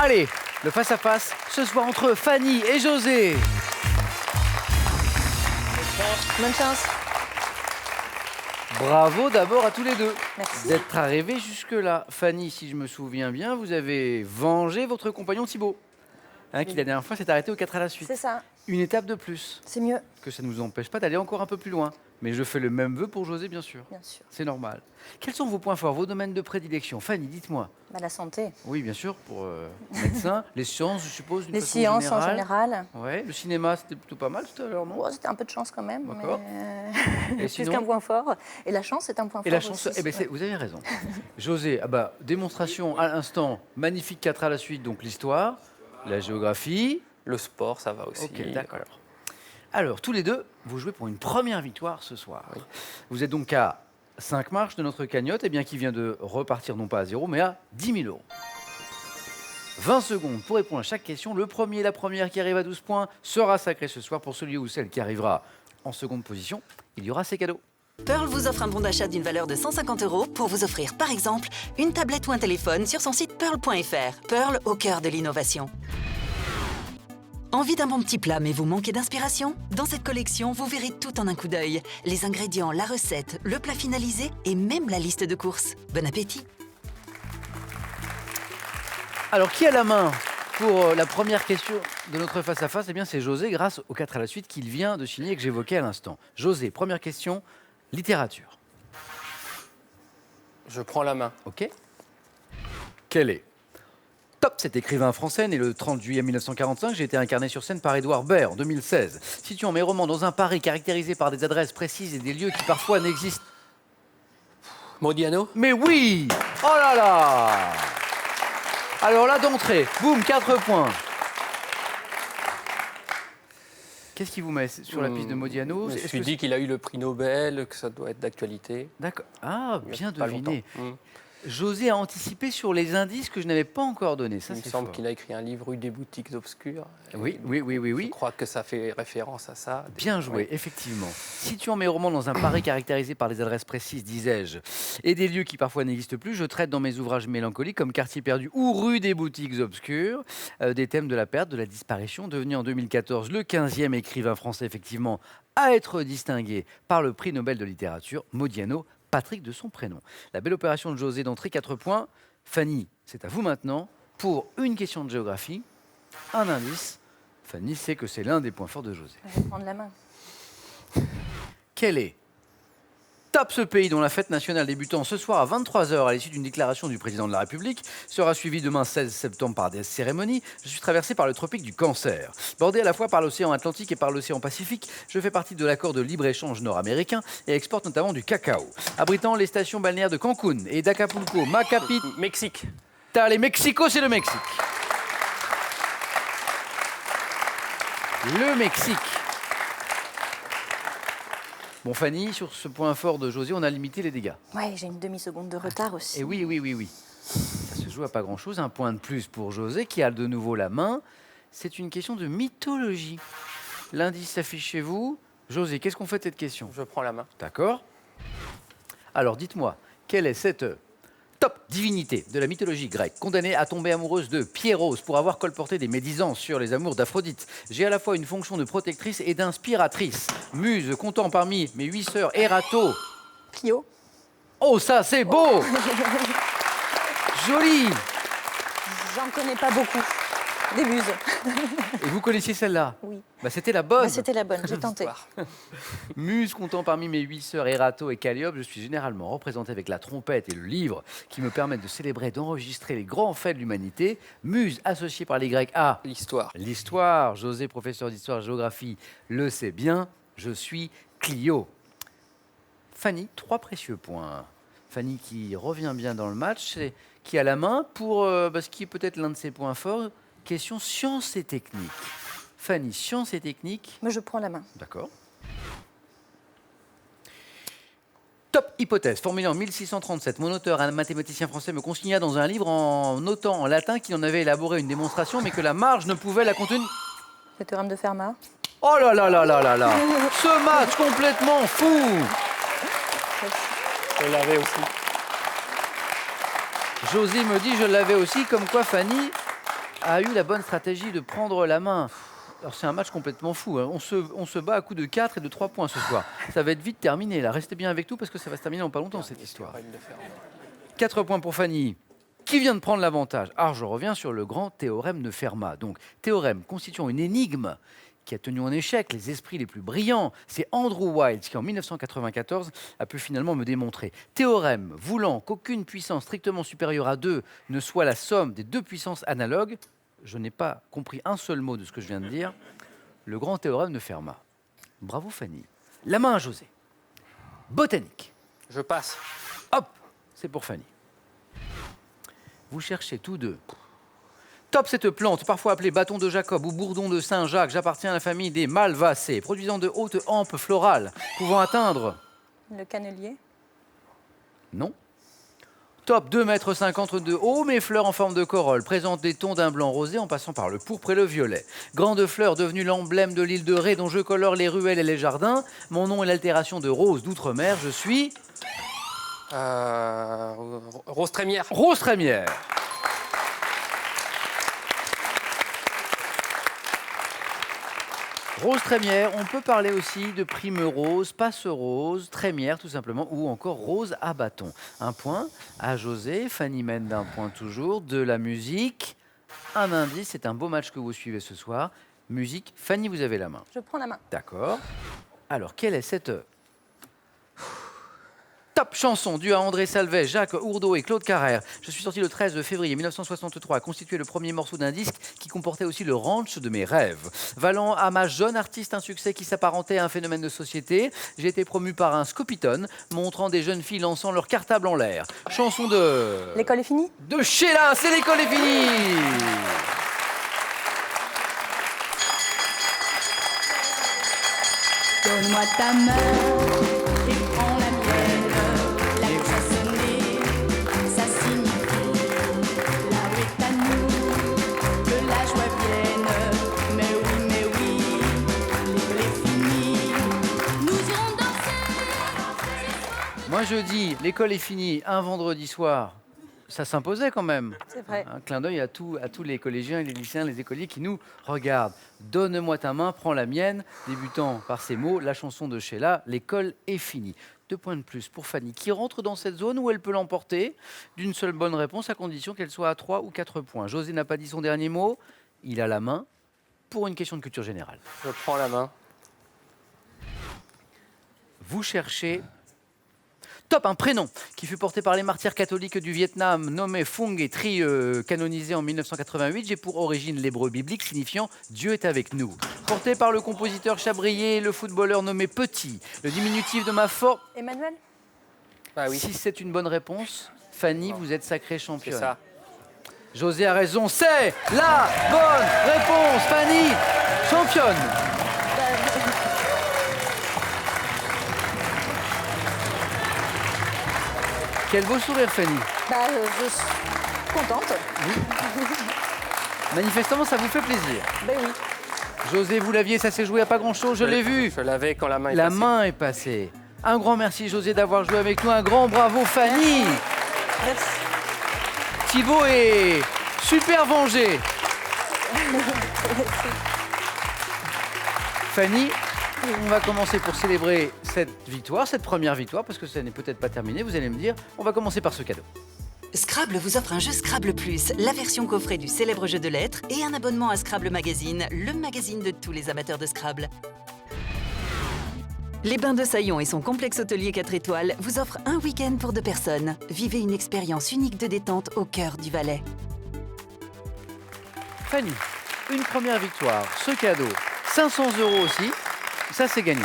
Allez, le face-à-face ce soir entre Fanny et José. Bonne chance. Bravo d'abord à tous les deux Merci. d'être arrivés jusque-là. Fanny, si je me souviens bien, vous avez vengé votre compagnon Thibaut, qui la dernière fois s'est arrêté aux 4 à la suite. C'est ça. Une étape de plus, C'est mieux. que ça ne nous empêche pas d'aller encore un peu plus loin. Mais je fais le même vœu pour José, bien sûr. Bien sûr. C'est normal. Quels sont vos points forts, vos domaines de prédilection? Fanny, dites-moi. La santé. Oui, bien sûr, pour médecin. Les sciences, je suppose, d'une Les façon sciences générale. en général. Ouais, le cinéma, c'était plutôt pas mal tout à l'heure, non? Bon, c'était un peu de chance quand même. D'accord. Mais Et plus sinon qu'un point fort. Et la chance, c'est un point Et fort. la chance, aussi. eh ben, vous avez raison. José, démonstration à l'instant, magnifique 4 à la suite, donc l'histoire, la géographie. Le sport, ça va aussi. Ok, d'accord. Alors, tous les deux, vous jouez pour une première victoire ce soir. Oui. Vous êtes donc à 5 marches de notre cagnotte, qui vient de repartir non pas à 0, mais à 10 000 €. 20 secondes pour répondre à chaque question. Le premier, la première qui arrive à 12 points sera sacré ce soir. Pour celui ou celle qui arrivera en seconde position, il y aura ses cadeaux. Pearl vous offre un bon d'achat d'une valeur de 150 € pour vous offrir, par exemple, une tablette ou un téléphone sur son site pearl.fr. Pearl au cœur de l'innovation. Envie d'un bon petit plat, mais vous manquez d'inspiration? Dans cette collection, vous verrez tout en un coup d'œil. Les ingrédients, la recette, le plat finalisé et même la liste de courses. Bon appétit! Alors, qui a la main pour la première question de notre face-à-face? Eh bien, c'est José, grâce aux 4 à la suite qu'il vient de signer et que j'évoquais à l'instant. José, première question, littérature. Je prends la main. OK. Quel est? Top, cet écrivain français, né le 30 juillet 1945, j'ai été incarné sur scène par Édouard Baird en 2016. Situant mes romans dans un Paris caractérisé par des adresses précises et des lieux qui parfois n'existent. Modiano? Mais oui! Oh là là! Alors là, d'entrée, boum, 4 points. Qu'est-ce qui vous met sur la piste de Modiano? Je me suis dit qu'il a eu le prix Nobel, que ça doit être d'actualité. D'accord. Ah, bien Pas deviné. longtemps. José a anticipé sur les indices que je n'avais pas encore donnés. Ça, Il me c'est semble fort. qu'il a écrit un livre, Rue des boutiques obscures. Oui. Je crois que ça fait référence à ça. Bien joué, Oui. effectivement. Situant mes romans dans un Paris caractérisé par des adresses précises, disais-je, et des lieux qui parfois n'existent plus, je traite dans mes ouvrages mélancoliques comme Quartier perdu ou Rue des boutiques obscures, des thèmes de la perte, de la disparition, devenu en 2014 le 15e écrivain français, effectivement, à être distingué par le prix Nobel de littérature, Modiano, Patrick de son prénom. La belle opération de José d'entrée, 4 points. Fanny, c'est à vous maintenant pour une question de géographie, un indice. Fanny sait que c'est l'un des points forts de José. Je vais prendre la main. Quel est Top, ce pays dont la fête nationale débutant ce soir à 23 h à l'issue d'une déclaration du président de la République sera suivie demain 16 septembre par des cérémonies. Je suis traversé par le tropique du Cancer. Bordé à la fois par l'océan Atlantique et par l'océan Pacifique, je fais partie de l'accord de libre-échange nord-américain et exporte notamment du cacao. Abritant les stations balnéaires de Cancun et d'Acapulco, ma capitale... Mexique. Les Mexico, c'est le Mexique. Le Mexique. Bon, Fanny, sur ce point fort de José, on a limité les dégâts. Ouais, j'ai une demi-seconde de retard aussi. Et oui. Ça se joue à pas grand-chose. Un point de plus pour José, qui a de nouveau la main. C'est une question de mythologie. L'indice s'affiche chez vous. José, qu'est-ce qu'on fait de cette question? Je prends la main. D'accord. Alors, dites-moi, quelle est cette top divinité de la mythologie grecque, condamnée à tomber amoureuse de Pierros pour avoir colporté des médisances sur les amours d'Aphrodite? J'ai à la fois une fonction de protectrice et d'inspiratrice. Muse, comptant parmi mes 8 sœurs, Erato. Clio. Oh, ça, c'est beau. Joli. J'en connais pas beaucoup. Des muses. Et vous connaissiez celle-là? Oui. C'était la bonne. C'était la bonne, j'ai tenté. Muse, comptant parmi mes 8 sœurs Erato et Calliope, je suis généralement représenté avec la trompette et le livre qui me permettent de célébrer et d'enregistrer les grands faits de l'humanité. Muse, associée par les Grecs à L'histoire. l'histoire. José, professeur d'histoire-géographie, le sait bien. Je suis Clio. Fanny, 3 précieux points. Fanny qui revient bien dans le match, qui a la main pour ce qui est peut-être l'un de ses points forts. Question sciences et techniques. Fanny, sciences et techniques. Mais je prends la main. D'accord. Top hypothèse. Formulée en 1637, mon auteur, un mathématicien français, me consigna dans un livre en notant en latin qu'il en avait élaboré une démonstration, mais que la marge ne pouvait la contenir. Le théorème de Fermat. Oh là là là là là là. Ce match complètement fou. Je l'avais aussi. José me dit, je l'avais aussi, comme quoi Fanny a eu la bonne stratégie de prendre la main. Alors c'est un match complètement fou, hein. On se bat à coups de 4 et de 3 points ce soir. Ça va être vite terminé là. Restez bien avec nous parce que ça va se terminer en pas longtemps cette histoire. 4 points pour Fanny, qui vient de prendre l'avantage. Alors je reviens sur le grand théorème de Fermat. Donc théorème constituant une énigme qui a tenu en échec les esprits les plus brillants. C'est Andrew Wiles qui en 1994 a pu finalement me démontrer. Théorème voulant qu'aucune puissance strictement supérieure à 2 ne soit la somme des deux puissances analogues. Je n'ai pas compris un seul mot de ce que je viens de dire. Le grand théorème de Fermat. Bravo Fanny. La main à José. Botanique. Je passe. Hop, c'est pour Fanny. Vous cherchez tous deux. Top, cette plante, parfois appelée bâton de Jacob ou bourdon de Saint-Jacques, j'appartiens à la famille des Malvacées, produisant de hautes hampes florales, pouvant atteindre... Le cannelier. Non. Top, 2,50 m de haut, mes fleurs en forme de corolle, présentent des tons d'un blanc rosé en passant par le pourpre et le violet. Grande fleur devenue l'emblème de l'île de Ré dont je colore les ruelles et les jardins. Mon nom est l'altération de rose d'outre-mer, je suis... Rose trémière. Rose trémière. Rose trémière, on peut parler aussi de primerose, passerose, trémière tout simplement, ou encore rose à bâton. Un point à José, Fanny mène d'un point toujours, de la musique. Un indice, c'est un beau match que vous suivez ce soir. Musique, Fanny, vous avez la main. Je prends la main. D'accord. Alors, quelle est cette top chanson due à André Salvet, Jacques Ourdeau et Claude Carrère? Je suis sorti le 13 février 1963, constitué le premier morceau d'un disque qui comportait aussi le ranch de mes rêves. Valant à ma jeune artiste un succès qui s'apparentait à un phénomène de société, j'ai été promu par un Scopitone, montrant des jeunes filles lançant leur cartable en l'air. Chanson de... L'école est finie? De Sheila, c'est l'école est finie. Donne-moi ta main et prends la mienne. La cloche a sonné, ça signifie la rue est à nous, que la joie vienne. Mais oui, l'école est finie. Nous irons danser. Moi je dis, l'école est finie un vendredi soir. Ça s'imposait quand même. C'est vrai. Un clin d'œil à tous les collégiens, les lycéens, les écoliers qui nous regardent. Donne-moi ta main, prends la mienne, débutant par ces mots, la chanson de Sheila, l'école est finie. 2 points de plus pour Fanny, qui rentre dans cette zone où elle peut l'emporter d'une seule bonne réponse, à condition qu'elle soit à 3 ou 4 points. José n'a pas dit son dernier mot, il a la main pour une question de culture générale. Je prends la main. Vous cherchez... Top, un prénom qui fut porté par les martyrs catholiques du Vietnam, nommé Phung et Tri, canonisé en 1988. J'ai pour origine l'hébreu biblique signifiant « Dieu est avec nous ». Porté par le compositeur Chabrier, le footballeur nommé Petit. Le diminutif de ma forme... Emmanuel? Ah oui, Si c'est une bonne réponse, Fanny, vous êtes sacrée c'est championne. ça. José a raison, c'est la bonne réponse. Fanny, championne. Quel beau sourire, Fanny. Je suis contente. Manifestement, ça vous fait plaisir. Ben oui. José, vous l'aviez, ça s'est joué à pas grand-chose, je l'ai vu. Je l'avais quand la main est La passée. main est passée. Un grand merci, José, d'avoir joué avec nous. Un grand bravo, Fanny. Merci. Thibaut est super vengé. Fanny, on va commencer pour célébrer cette victoire, cette première victoire, parce que ça n'est peut-être pas terminé, vous allez me dire. On va commencer par ce cadeau. Scrabble vous offre un jeu Scrabble Plus, la version coffret du célèbre jeu de lettres et un abonnement à Scrabble Magazine, le magazine de tous les amateurs de Scrabble. Les Bains de Saillon et son complexe hôtelier 4 étoiles vous offrent un week-end pour 2 personnes. Vivez une expérience unique de détente au cœur du Valais. Fanny, une première victoire, ce cadeau, 500 € aussi, ça c'est gagné.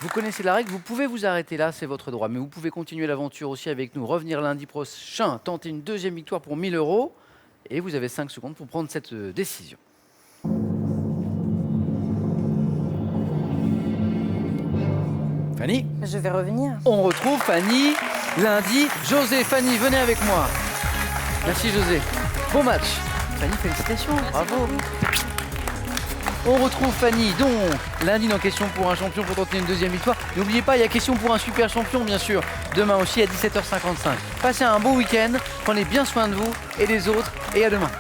Vous connaissez la règle, vous pouvez vous arrêter là, c'est votre droit, mais vous pouvez continuer l'aventure aussi avec nous, revenir lundi prochain, tenter une deuxième victoire pour 1000 €, et vous avez 5 secondes pour prendre cette décision. Fanny, Je vais revenir. on retrouve Fanny lundi. José, Fanny, venez avec moi. Merci José. Bon match. Fanny, félicitations, bravo. On retrouve Fanny, donc, lundi dans Question pour un champion pour tenter une deuxième victoire. N'oubliez pas, il y a Question pour un super champion, bien sûr, demain aussi à 17h55. Passez un beau week-end, prenez bien soin de vous et des autres, et à demain.